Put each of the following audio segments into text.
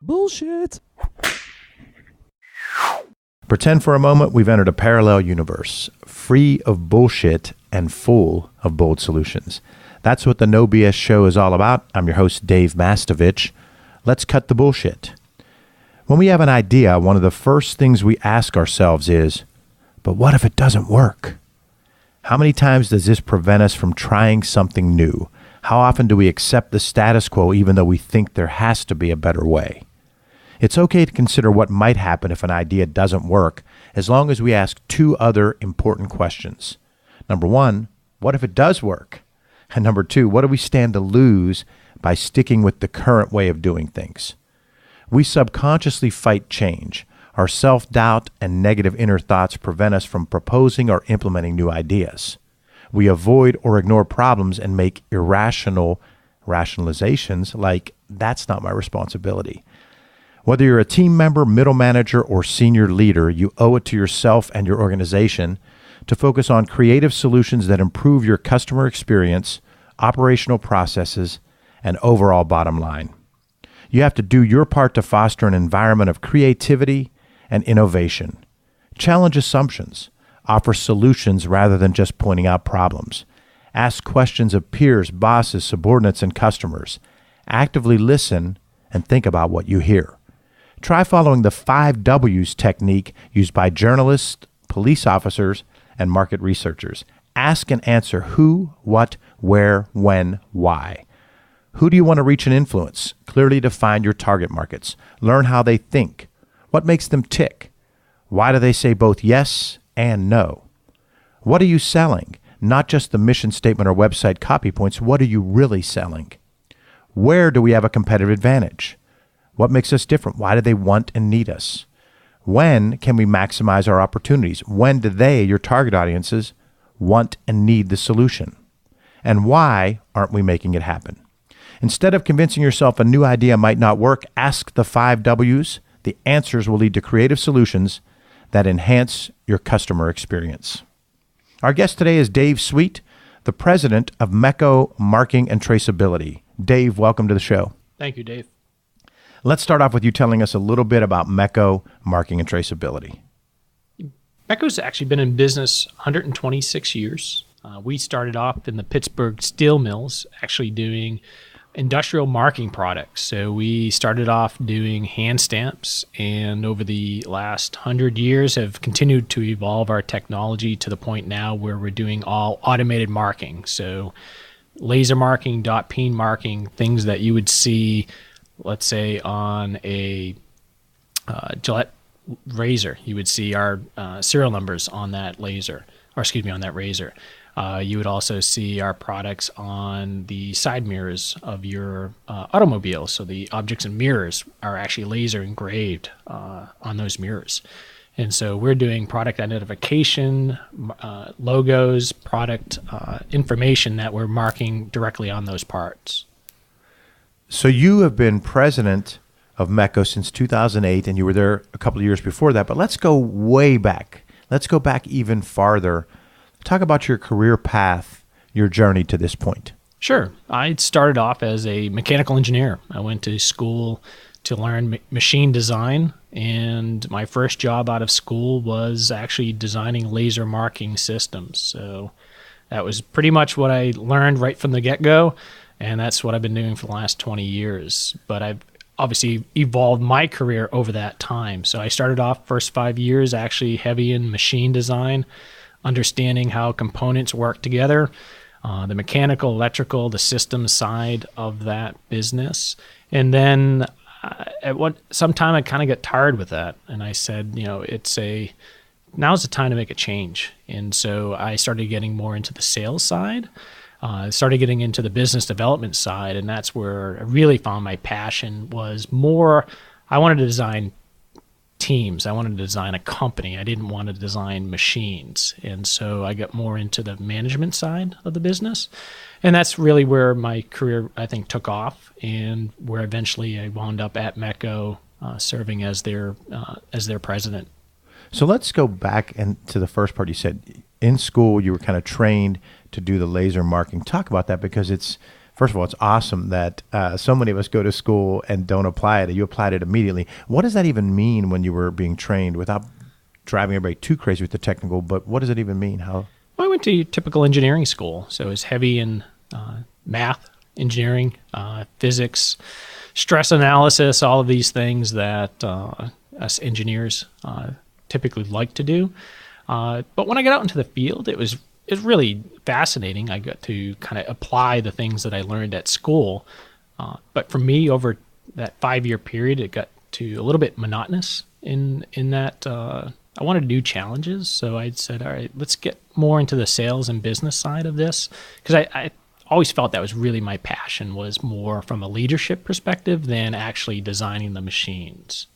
Bullshit. Pretend for a moment we've entered a parallel universe, free of bullshit and full of bold solutions. That's what the No BS show is all about. I'm your host, Dave Mastovich. Let's cut the bullshit. When we have an idea, one of the first things we ask ourselves is, but what if it doesn't work? How many times does this prevent us from trying something new? How often do we accept the status quo even though we think there has to be a better way? It's okay to consider what might happen if an idea doesn't work, as long as we ask two other important questions. Number one, what if it does work? And number two, what do we stand to lose by sticking with the current way of doing things? We subconsciously fight change. Our self-doubt and negative inner thoughts prevent us from proposing or implementing new ideas. We avoid or ignore problems and make irrational rationalizations like, that's not my responsibility. Whether you're a team member, middle manager, or senior leader, you owe it to yourself and your organization to focus on creative solutions that improve your customer experience, operational processes, and overall bottom line. You have to do your part to foster an environment of creativity and innovation. Challenge assumptions. Offer solutions rather than just pointing out problems. Ask questions of peers, bosses, subordinates, and customers. Actively listen and think about what you hear. Try following the 5 W's technique used by journalists, police officers, and market researchers. Ask and answer who, what, where, when, why. Who do you want to reach and influence? Clearly define your target markets. Learn how they think. What makes them tick? Why do they say both yes and no? What are you selling? Not just the mission statement or website copy points. What are you really selling? Where do we have a competitive advantage? What makes us different? Why do they want and need us? When can we maximize our opportunities? When do they, your target audiences, want and need the solution? And why aren't we making it happen? Instead of convincing yourself a new idea might not work, ask the 5 W's. The answers will lead to creative solutions that enhance your customer experience. Our guest today is Dave Sweet, the president of MECO Marking and Traceability. Dave, welcome to the show. Thank you, Dave. Let's start off with you telling us a little bit about MECO Marking and Traceability. MECO's actually been in business 126 years. We started off in the Pittsburgh steel mills, actually doing industrial marking products. So we started off doing hand stamps, and over the last 100 years have continued to evolve our technology to the point now where we're doing all automated marking. So laser marking, dot peen marking, things that you would see, let's say on a Gillette razor. You would see our serial numbers on that laser, or excuse me, on that razor. You would also see our products on the side mirrors of your automobile. So the objects and mirrors are actually laser engraved on those mirrors. And so we're doing product identification, logos, product information that we're marking directly on those parts. So you have been president of MECO since 2008, and you were there a couple of years before that. But let's go way back. Let's go back even farther. Talk about your career path, your journey to this point. Sure. I started off as a mechanical engineer. I went to school to learn machine design, and my first job out of school was actually designing laser marking systems. So that was pretty much what I learned right from the get-go, and that's what I've been doing for the last 20 years. But I've obviously evolved my career over that time. So I started off first 5 years actually heavy in machine design, understanding how components work together, the mechanical, electrical, the system side of that business. And then sometime I kind of got tired with that. And I said, now's the time to make a change. And so I started getting more into the sales side. I started getting into the business development side, and that's where I really found my passion was more, I wanted to design teams. I wanted to design a company. I didn't want to design machines. And so I got more into the management side of the business. And that's really where my career, I think, took off, and where eventually I wound up at MECO serving as their president. So let's go back to the first part. You said in school you were kind of trained to do the laser marking. Talk about that, because it's First of all, it's awesome that so many of us go to school and don't apply it. You applied it immediately. What does that even mean when you were being trained, without driving everybody too crazy with the technical, but what does it even mean? How? Well, I went to typical engineering school, so it was heavy in math, engineering, physics, stress analysis, all of these things that us engineers typically like to do. But when I got out into the field, it was really fascinating. I got to kind of apply the things that I learned at school. But for me, over that 5-year period, it got to a little bit monotonous in that I wanted new challenges. So I said, all right, let's get more into the sales and business side of this. Because I always felt that was really my passion, was more from a leadership perspective than actually designing the machines.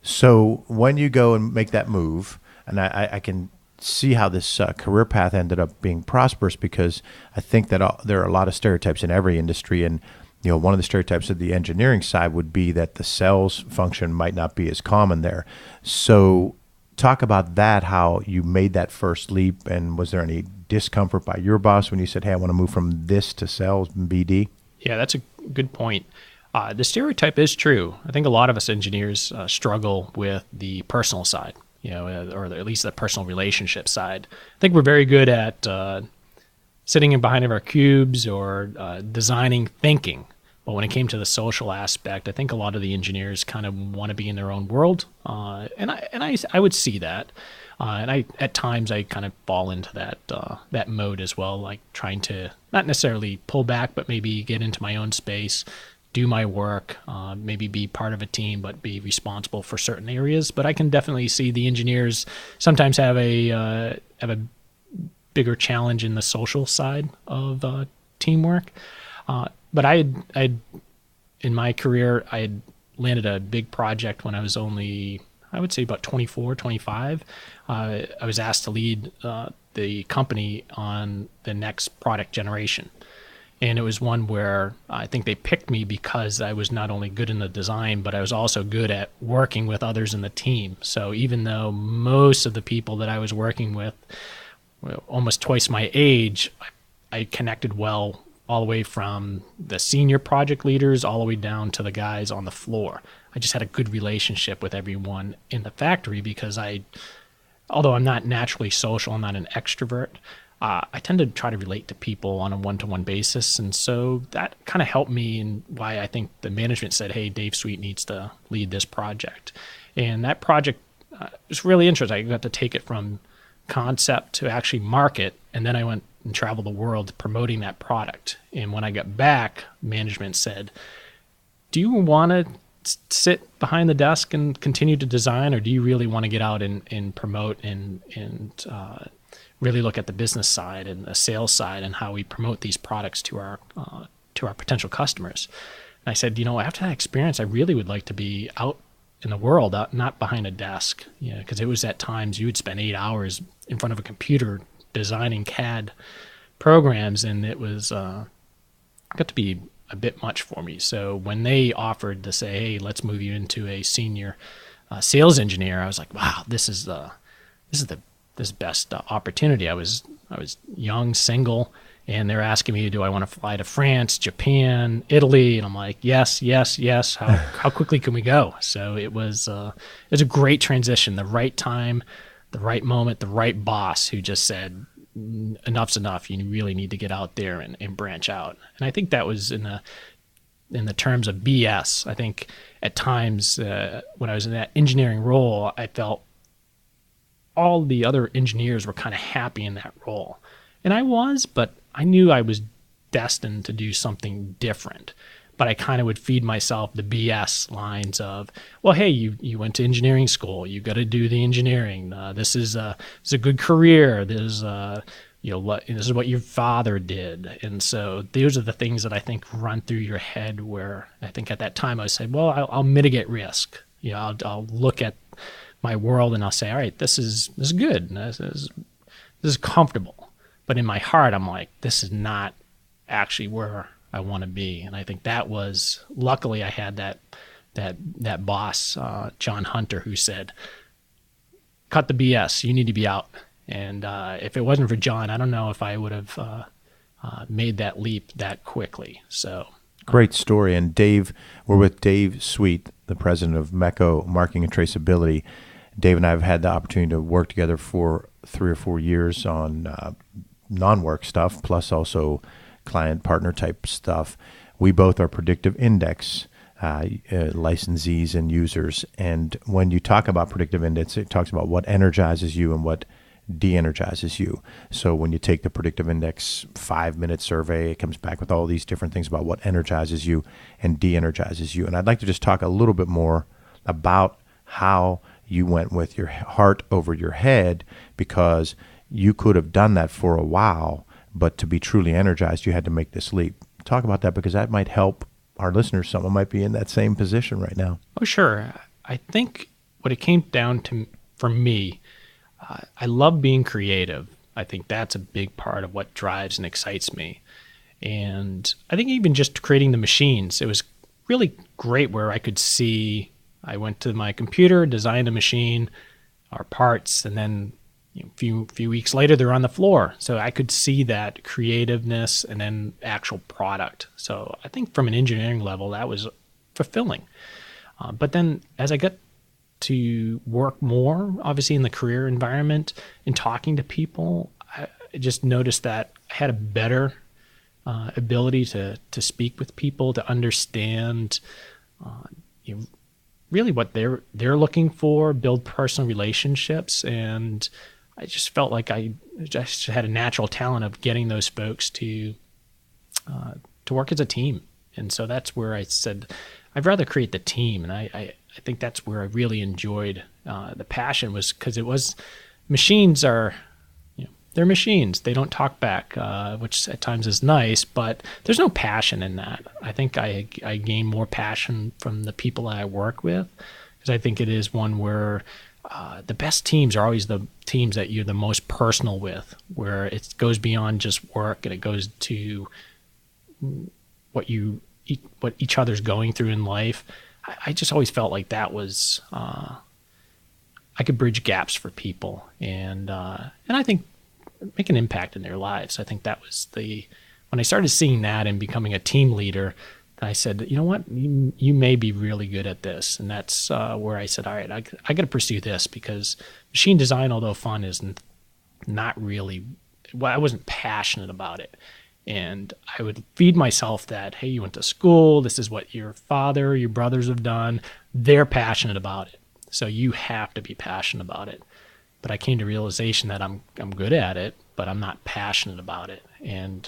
So when you go and make that move, and I can see how this career path ended up being prosperous, because I think that there are a lot of stereotypes in every industry. And one of the stereotypes of the engineering side would be that the sales function might not be as common there. So talk about that, how you made that first leap, and was there any discomfort by your boss when you said, hey, I want to move from this to sales and BD? Yeah, that's a good point. The stereotype is true. I think a lot of us engineers struggle with the personal side, or at least the personal relationship side. I think we're very good at sitting in behind of our cubes or designing thinking. But when it came to the social aspect, I think a lot of the engineers kind of want to be in their own world. And I would see that. And at times I kind of fall into that mode as well, like trying to not necessarily pull back, but maybe get into my own space, do my work, maybe be part of a team, but be responsible for certain areas. But I can definitely see the engineers sometimes have a bigger challenge in the social side of teamwork. But in my career, I had landed a big project when I was only, I would say, about 24, 25. I was asked to lead the company on the next product generation. And it was one where I think they picked me because I was not only good in the design, but I was also good at working with others in the team. So even though most of the people that I was working with were almost twice my age, I connected well all the way from the senior project leaders all the way down to the guys on the floor. I just had a good relationship with everyone in the factory because although I'm not naturally social, I'm not an extrovert, I tend to try to relate to people on a one-to-one basis. And so that kind of helped me in why I think the management said, hey, Dave Sweet needs to lead this project. And that project was really interesting. I got to take it from concept to actually market. And then I went and traveled the world promoting that product. And when I got back, management said, do you want to sit behind the desk and continue to design, or do you really want to get out and promote and really look at the business side and the sales side and how we promote these products to our potential customers? And I said, after that experience, I really would like to be out in the world, not behind a desk, because it was at times you would spend 8 hours in front of a computer designing CAD programs, and it was got to be a bit much for me. So when they offered to say, hey, let's move you into a senior sales engineer, I was like, wow, this is the best opportunity. I was young, single, and they're asking me, do I want to fly to France, Japan, Italy? And I'm like, yes. How quickly can we go? So it was a great transition, the right time, the right moment, the right boss who just said, enough's enough. You really need to get out there and branch out. And I think that was in the terms of BS. I think at times when I was in that engineering role, I felt all the other engineers were kind of happy in that role. And I was, but I knew I was destined to do something different. But I kind of would feed myself the BS lines of, well, hey, you went to engineering school. You got to do the engineering. This is a good career. This is what your father did. And so those are the things that I think run through your head, where I think at that time I said, well, I'll mitigate risk. I'll look at my world and I'll say, all right, this is good. This is comfortable. But in my heart, I'm like, this is not actually where I want to be. And I think that was, luckily I had that boss, John Hunter, who said, cut the BS, you need to be out. And if it wasn't for John, I don't know if I would have made that leap that quickly. So great story. And Dave, we're with Dave Sweet, the president of Mecco Marketing and Traceability. Dave and I have had the opportunity to work together for 3 or 4 years on non-work stuff, plus also client partner type stuff. We both are predictive index licensees and users. And when you talk about predictive index, it talks about what energizes you and what de-energizes you. So when you take the predictive index 5-minute survey, it comes back with all these different things about what energizes you and de-energizes you. And I'd like to just talk a little bit more about how you went with your heart over your head, because you could have done that for a while, but to be truly energized, you had to make this leap. Talk about that, because that might help our listeners. Someone might be in that same position right now. Oh, sure. I think what it came down to for me, I love being creative. I think that's a big part of what drives and excites me. And I think even just creating the machines, it was really great where I could see, I went to my computer, designed a machine, our parts, and then a few weeks later, they're on the floor. So I could see that creativeness and then actual product. So I think from an engineering level, that was fulfilling. But then as I got to work more, obviously in the career environment and talking to people, I just noticed that I had a better ability to speak with people, to understand really what they're looking for, build personal relationships. And I just felt like I just had a natural talent of getting those folks to work as a team. And so that's where I said, I'd rather create the team. And I think that's where I really enjoyed the passion, was because it was, machines are, they're machines. They don't talk back, which at times is nice, but there's no passion in that. I think I gain more passion from the people that I work with, because I think it is one where the best teams are always the teams that you're the most personal with, where it goes beyond just work and it goes to what each other's going through in life. I just always felt like that was I could bridge gaps for people, and I think make an impact in their lives. I think that was when I started seeing that and becoming a team leader, I said, you know what, you may be really good at this. And that's where I said, all right, I got to pursue this, because machine design, although fun, is not really, I wasn't passionate about it. And I would feed myself that, hey, you went to school, this is what your father, your brothers have done, they're passionate about it, so you have to be passionate about it. But I came to realization that I'm good at it, but I'm not passionate about it. And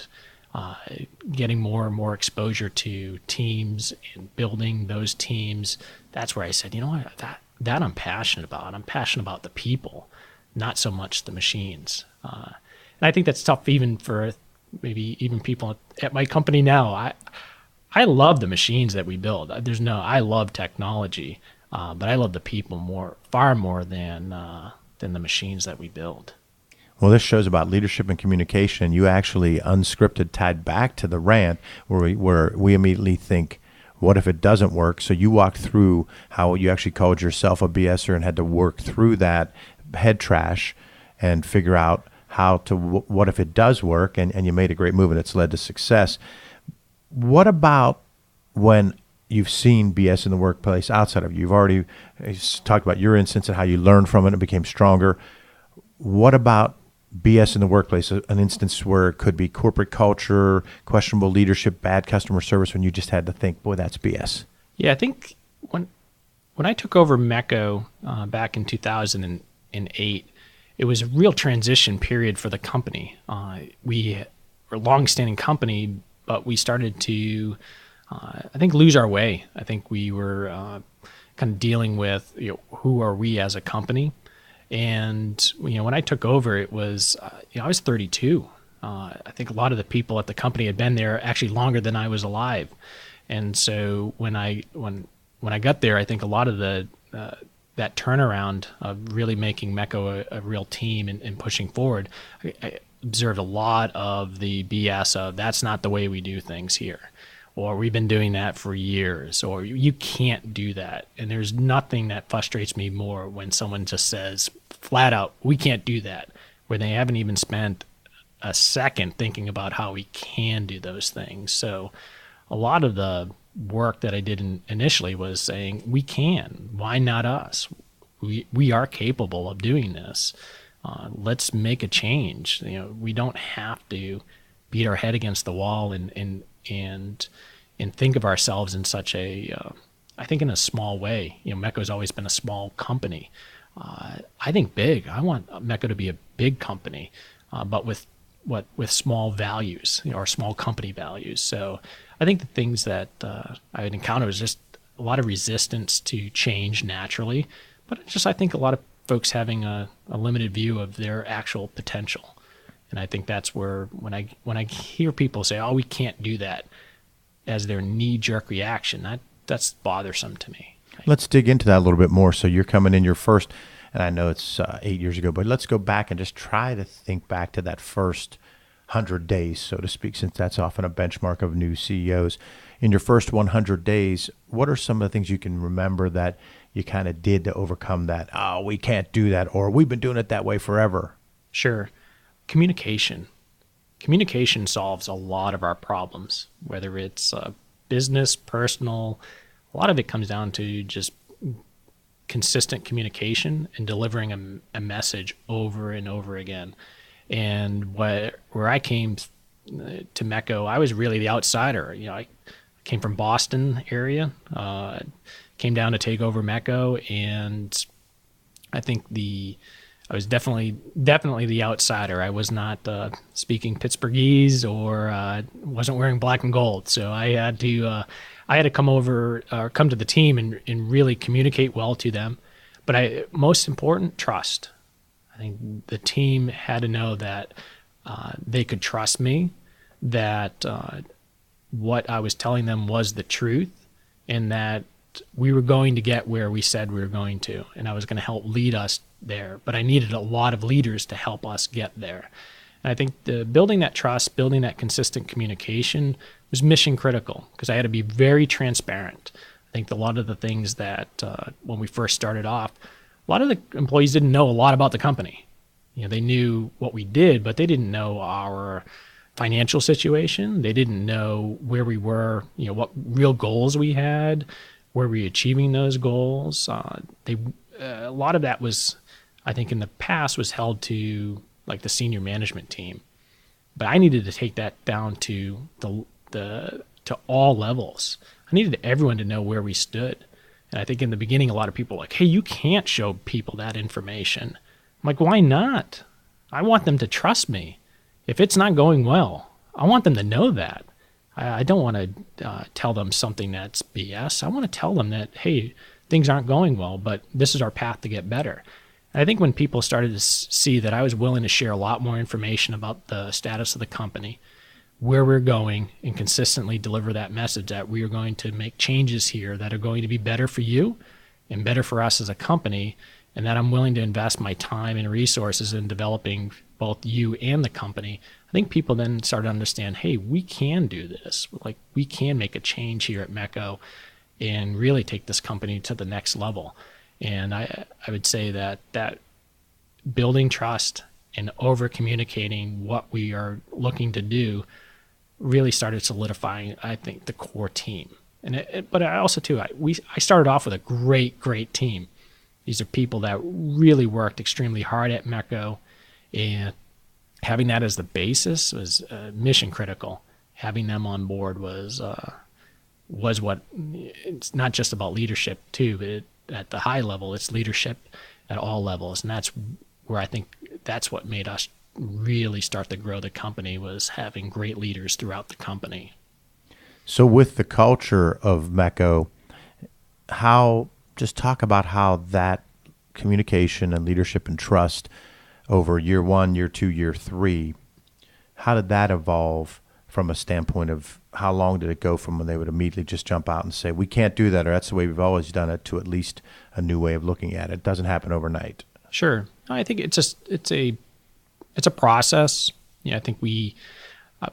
getting more and more exposure to teams and building those teams, that's where I said, you know what, that I'm passionate about. I'm passionate about the people, not so much the machines. And I think that's tough even for maybe even people at my company now. I love the machines that we build. I love technology, but I love the people far more than the machines that we build. Well, this show's about leadership and communication. You actually unscripted tied back to the rant where we immediately think, what if it doesn't work? So you walked through how you actually called yourself a BSer and had to work through that head trash and figure out how to, what if it does work? And you made a great move, and it's led to success. What about when you've seen BS in the workplace outside of you? You've already talked about your instance and how you learned from it and became stronger. What about BS in the workplace, an instance where it could be corporate culture, questionable leadership, bad customer service, when you just had to think, boy, that's BS? Yeah, I think when I took over Mecco back in 2008, it was a real transition period for the company. We were a long-standing company, but we started to, I think, lose our way. I think we were kind of dealing with, who are we as a company? And when I took over, it was I was 32. I think a lot of the people at the company had been there actually longer than I was alive. And so when I got there, I think a lot of that turnaround of really making Mecco a real team and pushing forward, I observed a lot of the BS of, that's not the way we do things here, or we've been doing that for years, or you can't do that. And there's nothing that frustrates me more when someone just says flat out, we can't do that, where they haven't even spent a second thinking about how we can do those things. So a lot of the work that I did initially was saying, we can. Why not us? We are capable of doing this. Let's make a change. We don't have to beat our head against the wall and think of ourselves in such a, I think in a small way. Mecco's always been a small company. I think big. I want Mecco to be a big company, but with small values, or small company values. So I think the things that I would encounter was just a lot of resistance to change naturally, but I think a lot of folks having a limited view of their actual potential. And I think that's where when I hear people say, "Oh, we can't do that," as their knee-jerk reaction, that's bothersome to me. Let's dig into that a little bit more. So you're coming in your first, and I know it's 8 years ago, but let's go back and just try to think back to that first 100 days, so to speak, since that's often a benchmark of new CEOs. In your first 100 days, what are some of the things you can remember that you kind of did to overcome that? Oh, we can't do that, or we've been doing it that way forever. Sure. Communication. Communication solves a lot of our problems, whether it's business, personal. A lot of it comes down to just consistent communication and delivering a message over and over again. And where I came to Mecco, I was really the outsider. I came from Boston area, came down to take over Mecco, and I think I was definitely the outsider. I was not speaking Pittsburghese or wasn't wearing black and gold. So I had to come to the team and really communicate well to them. But most important, trust. I think the team had to know that they could trust me, that what I was telling them was the truth, and that we were going to get where we said we were going to, and I was going to help lead us there. But I needed a lot of leaders to help us get there. And I think building that trust, building that consistent communication was mission critical, because I had to be very transparent. I think a lot of the things that when we first started off, a lot of the employees didn't know a lot about the company. They knew what we did, but they didn't know our financial situation. They didn't know where we were, what real goals we had, were we achieving those goals. A lot of that was, I think in the past, was held to like the senior management team. But I needed to take that down to to all levels. I needed everyone to know where we stood. And I think in the beginning, a lot of people were like, "Hey, you can't show people that information." I'm like, "Why not? I want them to trust me. If it's not going well, I want them to know that. I don't want to tell them something that's BS. I want to tell them that, hey, things aren't going well, but this is our path to get better." And I think when people started to see that I was willing to share a lot more information about the status of the company, where we're going, and consistently deliver that message that we are going to make changes here that are going to be better for you and better for us as a company, and that I'm willing to invest my time and resources in developing both you and the company, I think people then started to understand, hey, we can do this. Like, we can make a change here at Mecco and really take this company to the next level. And I would say that building trust and over communicating what we are looking to do really started solidifying, I think, the core team. But I also too, I started off with a great team. These are people that really worked extremely hard at Mecco, and having that as the basis was mission critical. Having them on board was what, it's not just about leadership too, but at the high level, it's leadership at all levels. And that's where I think that's what made us really start to grow the company, was having great leaders throughout the company. So with the culture of Mecco, just talk about how that communication and leadership and trust over year 1, year 2, year 3, how did that evolve from a standpoint of how long did it go from when they would immediately just jump out and say, we can't do that, or that's the way we've always done it, to at least a new way of looking at it? It doesn't happen overnight. Sure. I think it's a process. I think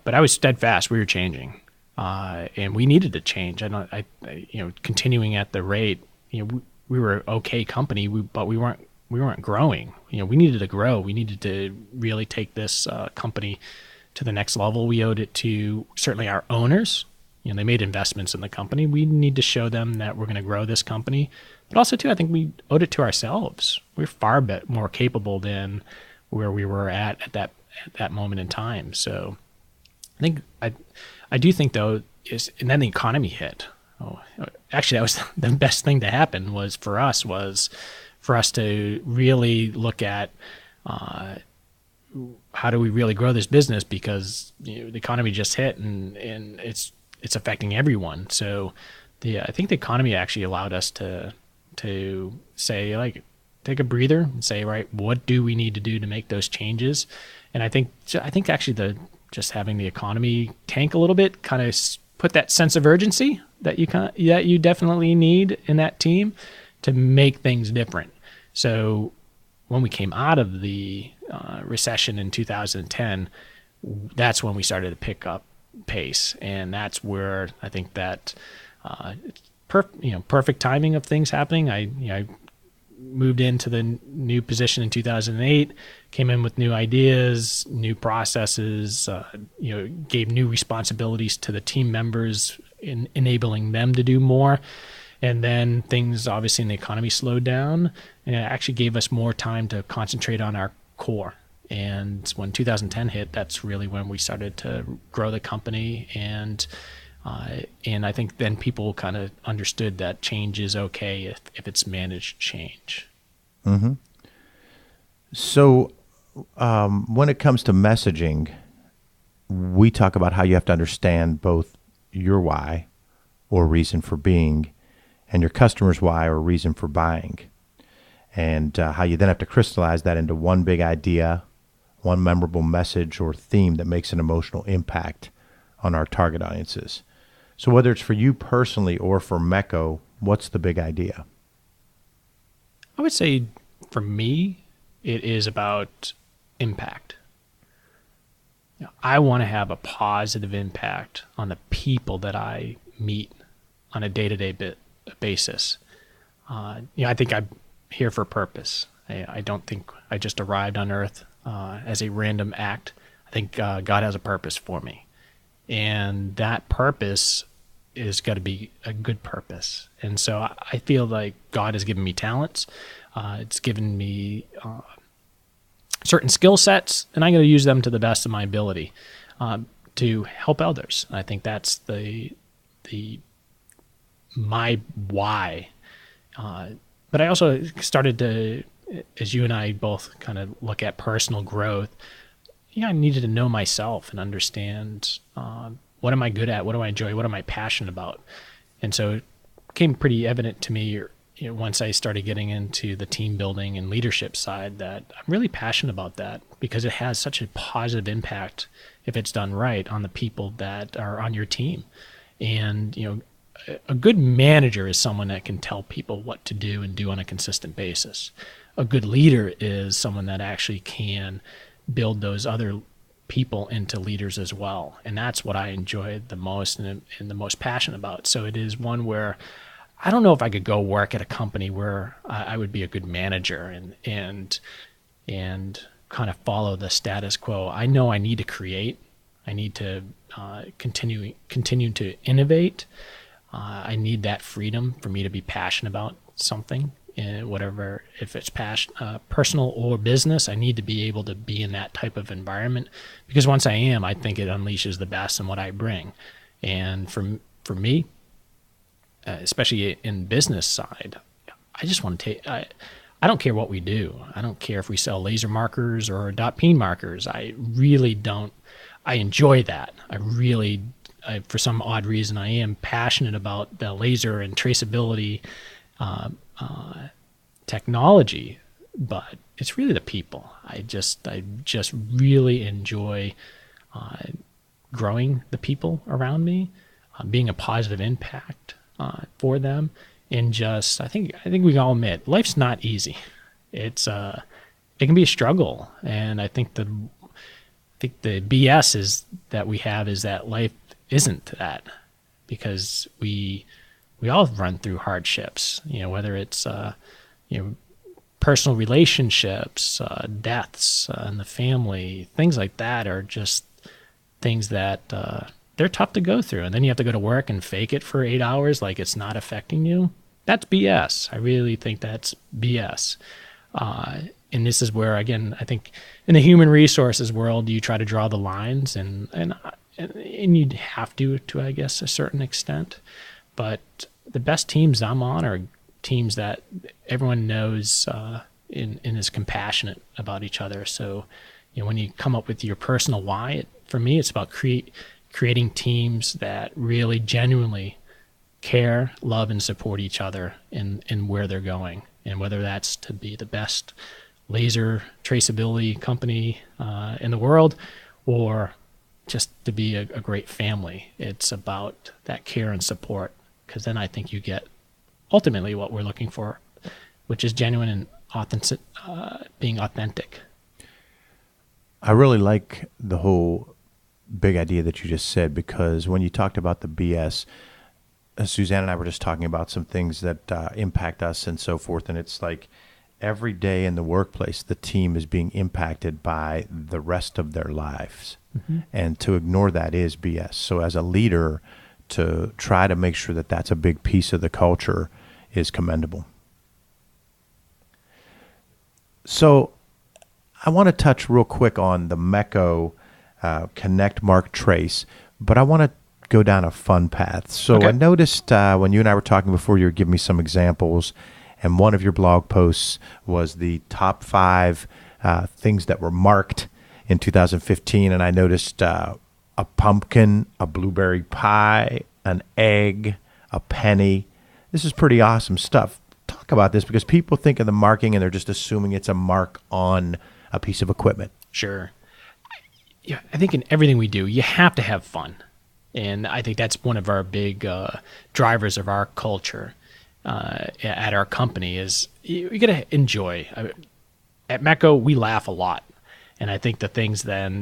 but I was steadfast. We were changing, and we needed to change. Continuing at the rate, we were okay company, but we weren't weren't growing. We needed to grow. We needed to really take this company to the next level. We owed it to certainly our owners. They made investments in the company. We need to show them that we're going to grow this company. But also, too, I think we owed it to ourselves. We're far more capable than where we were at that moment in time. So I do think, though, and then the economy hit. Actually, that was the best thing to happen was for us to really look at how do we really grow this business, because the economy just hit and it's affecting everyone. So I think the economy actually allowed us to say, like, take a breather and say, right, what do we need to do to make those changes? And I think actually just having the economy tank a little bit kind of put that sense of urgency that you definitely need in that team to make things different. So when we came out of the recession in 2010, that's when we started to pick up pace, and that's where I think that perfect timing of things happening. I moved into the new position in 2008, came in with new ideas, new processes, gave new responsibilities to the team members, enabling them to do more. And then things obviously in the economy slowed down, and it actually gave us more time to concentrate on our core. And when 2010 hit, that's really when we started to grow the company. And I think then people kind of understood that change is okay if it's managed change. Mm-hmm. So when it comes to messaging, we talk about how you have to understand both your why or reason for being and your customer's why or reason for buying, and how you then have to crystallize that into one big idea, one memorable message or theme that makes an emotional impact on our target audiences. So whether it's for you personally or for Mecco, what's the big idea? I would say for me, it is about impact. I want to have a positive impact on the people that I meet on a day-to-day basis. I think I'm here for a purpose. I don't think I just arrived on Earth as a random act. I think God has a purpose for me. And that purpose is got to be a good purpose. And so I feel like God has given me talents. It's given me certain skill sets, and I'm going to use them to the best of my ability to help others. I think that's my why. But I also started to, as you and I both kind of look at personal growth, I needed to know myself and understand what am I good at, what do I enjoy, what am I passionate about. And so it became pretty evident to me once I started getting into the team building and leadership side that I'm really passionate about that, because it has such a positive impact if it's done right on the people that are on your team. And a good manager is someone that can tell people what to do and do on a consistent basis. A good leader is someone that actually can build those other people into leaders as well. And that's what I enjoy the most and the most passionate about. So it is one where I don't know if I could go work at a company where I would be a good manager and kind of follow the status quo. I know I need to create. I need to continue to innovate. I need that freedom for me to be passionate about something, whatever, if it's personal or business. I need to be able to be in that type of environment, because once I am, I think it unleashes the best in what I bring. And for me, especially in business side, I just want to take. I don't care what we do. I don't care if we sell laser markers or .p markers. I really don't. I enjoy that. For some odd reason, I am passionate about the laser and traceability technology, but it's really the people. I just really enjoy growing the people around me, being a positive impact for them, and I think we all admit life's not easy. It can be a struggle, and I think the BS is that we have is that life isn't that, because we all run through hardships, whether it's personal relationships, deaths in the family, things like that are just things that they're tough to go through. And then you have to go to work and fake it for 8 hours like it's not affecting you. That's BS. I really think that's BS. And this is where, again, I think in the human resources world, you try to draw the lines, and you have to, I guess, a certain extent. But the best teams I'm on are teams that everyone knows and is compassionate about each other. So, when you come up with your personal why, for me, it's about creating teams that really genuinely care, love, and support each other in where they're going. And whether that's to be the best laser traceability company in the world, or just to be a great family, it's about that care and support. Because then I think you get ultimately what we're looking for, which is genuine and authentic, being authentic. I really like the whole big idea that you just said, because when you talked about the BS, Suzanne and I were just talking about some things that impact us and so forth. And it's like every day in the workplace, the team is being impacted by the rest of their lives. Mm-hmm. And to ignore that is BS. So as a leader, to try to make sure that that's a big piece of the culture is commendable. So I want to touch real quick on the MECO Connect, Mark, Trace, but I want to go down a fun path. So okay. I noticed when you and I were talking before, you were giving me some examples, and one of your blog posts was the top 5 things that were marked in 2015, and I noticed a pumpkin, a blueberry pie, an egg, a penny. This is pretty awesome stuff. Talk about this, because people think of the marking and they're just assuming it's a mark on a piece of equipment. Sure. Yeah, I think in everything we do, you have to have fun. And I think that's one of our big drivers of our culture at our company is you got to enjoy. At MECO, we laugh a lot. And I think the things then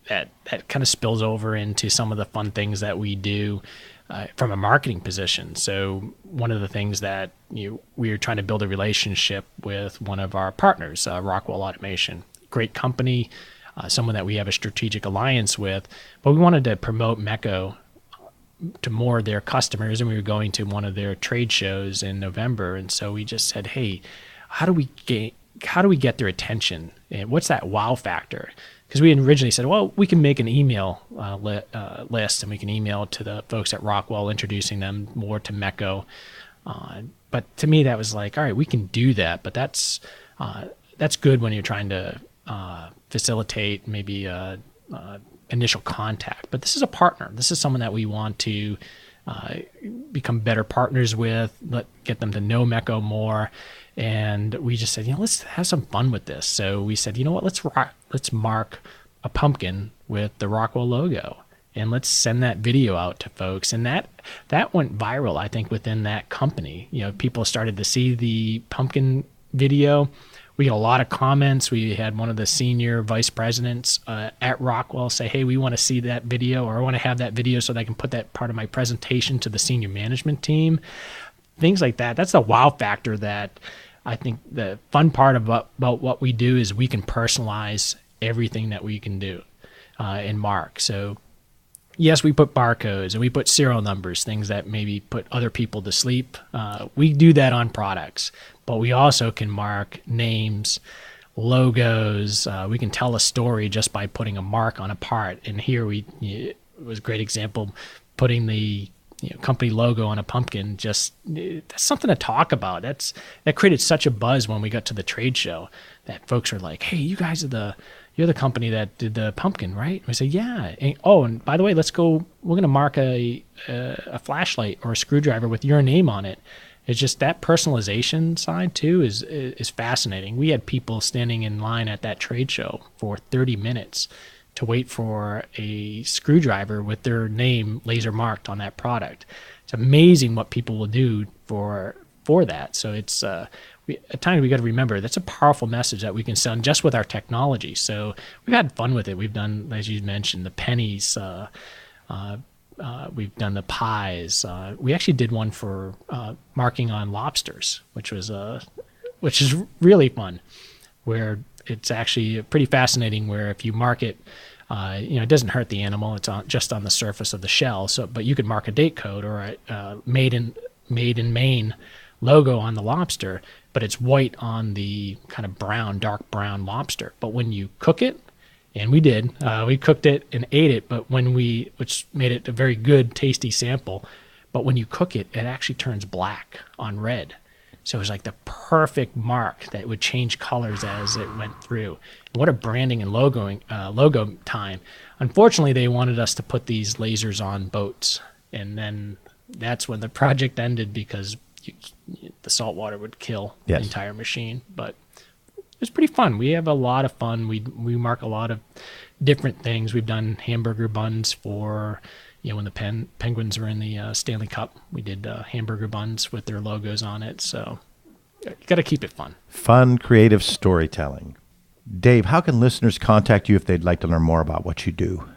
that kind of spills over into some of the fun things that we do from a marketing position. So one of the things that we are trying to build a relationship with one of our partners, Rockwell Automation, great company, someone that we have a strategic alliance with, but we wanted to promote MECO to more of their customers, and we were going to one of their trade shows in November. And so we just said, hey, how do we get their attention? And what's that wow factor? Because we had originally said, well, we can make an email list, and we can email to the folks at Rockwell, introducing them more to MECO. But to me, that was like, all right, we can do that, but that's good when you're trying to facilitate maybe initial contact. But this is a partner. This is someone that we want to become better partners with, get them to know MECO more. And we just said, let's have some fun with this. So we said, you know what, let's mark a pumpkin with the Rockwell logo, and let's send that video out to folks. And that went viral, I think, within that company. People started to see the pumpkin video. We got a lot of comments. We had one of the senior vice presidents at Rockwell say, hey, we want to see that video, or I want to have that video so that I can put that part of my presentation to the senior management team. Things like that. That's the wow factor that I think the fun part about what we do is we can personalize everything that we can do and mark. So yes, we put barcodes and we put serial numbers, things that maybe put other people to sleep. We do that on products, but we also can mark names, logos. We can tell a story just by putting a mark on a part. And here it was a great example, putting the company logo on a pumpkin. Just that's something to talk about. That created such a buzz when we got to the trade show that folks are like, hey, you guys are you're the company that did the pumpkin, right? And we said, yeah. And by the way, we're going to mark a flashlight or a screwdriver with your name on it. It's just that personalization side too is fascinating. We had people standing in line at that trade show for 30 minutes to wait for a screwdriver with their name laser marked on that product. It's amazing what people will do for that. So it's at times we got to remember that's a powerful message that we can send just with our technology. So we've had fun with it. We've done, as you mentioned, the pennies. We've done the pies. We actually did one for marking on lobsters, which was which is really fun, where it's actually pretty fascinating, where if you mark it, it doesn't hurt the animal. It's just on the surface of the shell. So, but you could mark a date code or a made in Maine logo on the lobster, but it's white on the kind of dark brown lobster. But when you cook it, and we did, we cooked it and ate it, but which made it a very good, tasty sample. But when you cook it, it actually turns black on red. So it was like the perfect mark that would change colors as it went through. What a branding and logo time. Unfortunately, they wanted us to put these lasers on boats. And then that's when the project ended, because the salt water would kill the entire machine. But it was pretty fun. We have a lot of fun. We mark a lot of different things. We've done hamburger buns for... when the Penguins were in the Stanley Cup, we did hamburger buns with their logos on it. So you got to keep it fun. Fun, creative storytelling. Dave, how can listeners contact you if they'd like to learn more about what you do?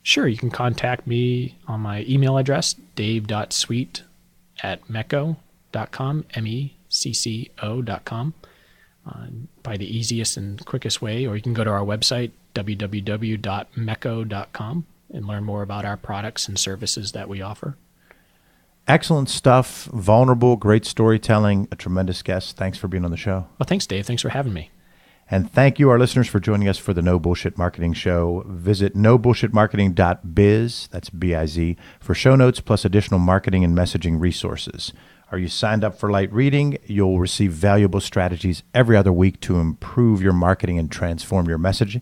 Sure. You can contact me on my email address, dave.sweet@mecco.com, MECCO.com. By the easiest and quickest way, or you can go to our website, www.mecco.com. and learn more about our products and services that we offer. Excellent stuff. Vulnerable, great storytelling, a tremendous guest. Thanks for being on the show. Well, thanks, Dave. Thanks for having me. And thank you, our listeners, for joining us for the No Bullshit Marketing Show. Visit nobullshitmarketing.biz, that's B-I-Z, for show notes plus additional marketing and messaging resources. Are you signed up for light reading? You'll receive valuable strategies every other week to improve your marketing and transform your message.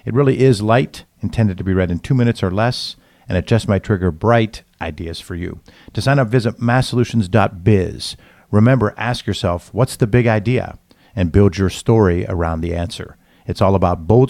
It really is light, intended to be read in 2 minutes or less, and it just might trigger bright ideas for you. To sign up, visit masssolutions.biz. Remember, ask yourself, what's the big idea? And build your story around the answer. It's all about bold